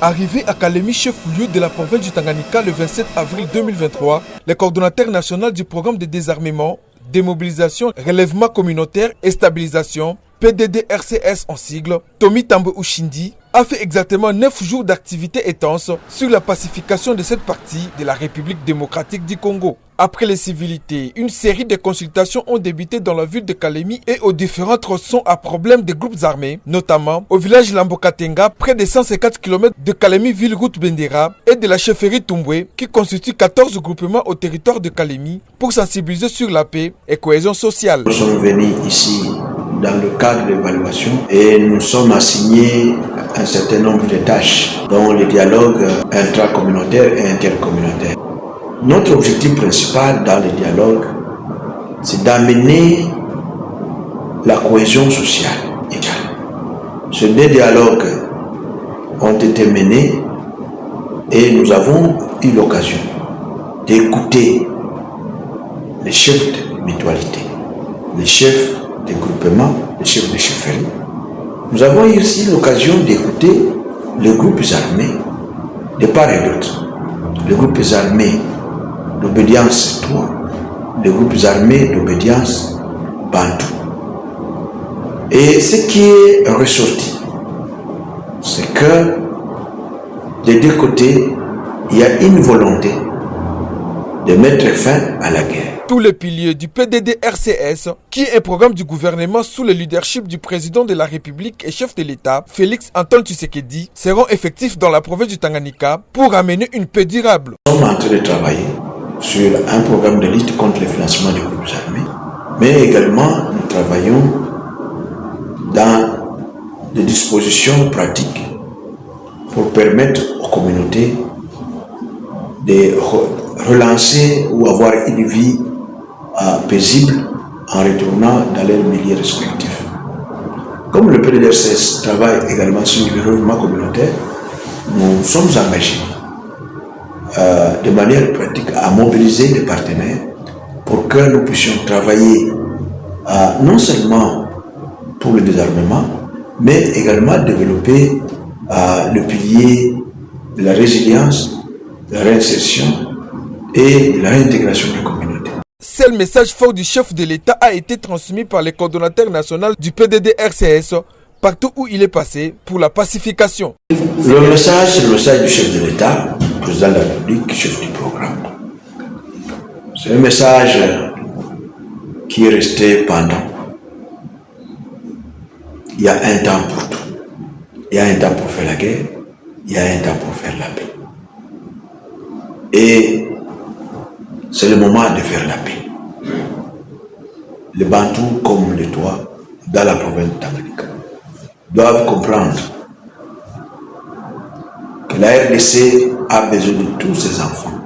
Arrivé à Kalemi, chef-lieu de la province du Tanganyika le 27 avril 2023, le coordonnateur national du programme de désarmement, démobilisation, relèvement communautaire et stabilisation, PDD-RCS en sigle, Tommy Tambo Ushindi, a fait exactement 9 jours d'activité intense sur la pacification de cette partie de la République démocratique du Congo. Après les civilités, une série de consultations ont débuté dans la ville de Kalemi et aux différents tronçons à problème des groupes armés, notamment au village Lambokatenga, près de 150 km de Kalemi ville-route Bendera et de la chefferie Tumbwe, qui constitue 14 groupements au territoire de Kalemi pour sensibiliser sur la paix et cohésion sociale. Nous sommes venus ici dans le cadre de l'évaluation et nous sommes assignés un certain nombre de tâches, dont le dialogue intracommunautaire et intercommunautaire. Notre objectif principal dans le dialogue, c'est d'amener la cohésion sociale égale. Ces deux dialogues ont été menés et nous avons eu l'occasion d'écouter les chefs de mutualité, les chefs des groupements, les chefs de chefferie. Nous avons eu aussi l'occasion d'écouter les groupes armés de part et d'autre. Les groupes armés d'obédience 3, les groupes armés d'obédience Bantou. Et ce qui est ressorti, c'est que des deux côtés, il y a une volonté de mettre fin à la guerre. Tous les piliers du PDD-RCS, qui est un programme du gouvernement sous le leadership du président de la République et chef de l'État, Félix Antoine Tshisekedi, seront effectifs dans la province du Tanganyika pour amener une paix durable. Nous sommes en train de travailler sur un programme de lutte contre le financement des groupes armés, mais également nous travaillons dans des dispositions pratiques pour permettre aux communautés de relancer ou avoir une vie paisible en retournant dans leurs milieux respectifs. Comme le PDD-RCS travaille également sur le développement communautaire, nous sommes engagés de manière pratique à mobiliser des partenaires pour que nous puissions travailler non seulement pour le désarmement, mais également développer le pilier de la résilience, de la réinsertion et de la réintégration des communautés. Seul message fort du chef de l'État a été transmis par le coordonnateur national du PDD-RCS partout où il est passé pour la pacification. Le message, c'est le message du chef de l'État, président de la République, chef du programme. C'est un message qui est resté pendant. Il y a un temps pour tout. Il y a un temps pour faire la guerre, il y a un temps pour faire la paix. Et c'est le moment de faire la paix. Les Bantous comme les Toits, dans la province de Tanganyika, doivent comprendre que la RDC a besoin de tous ses enfants.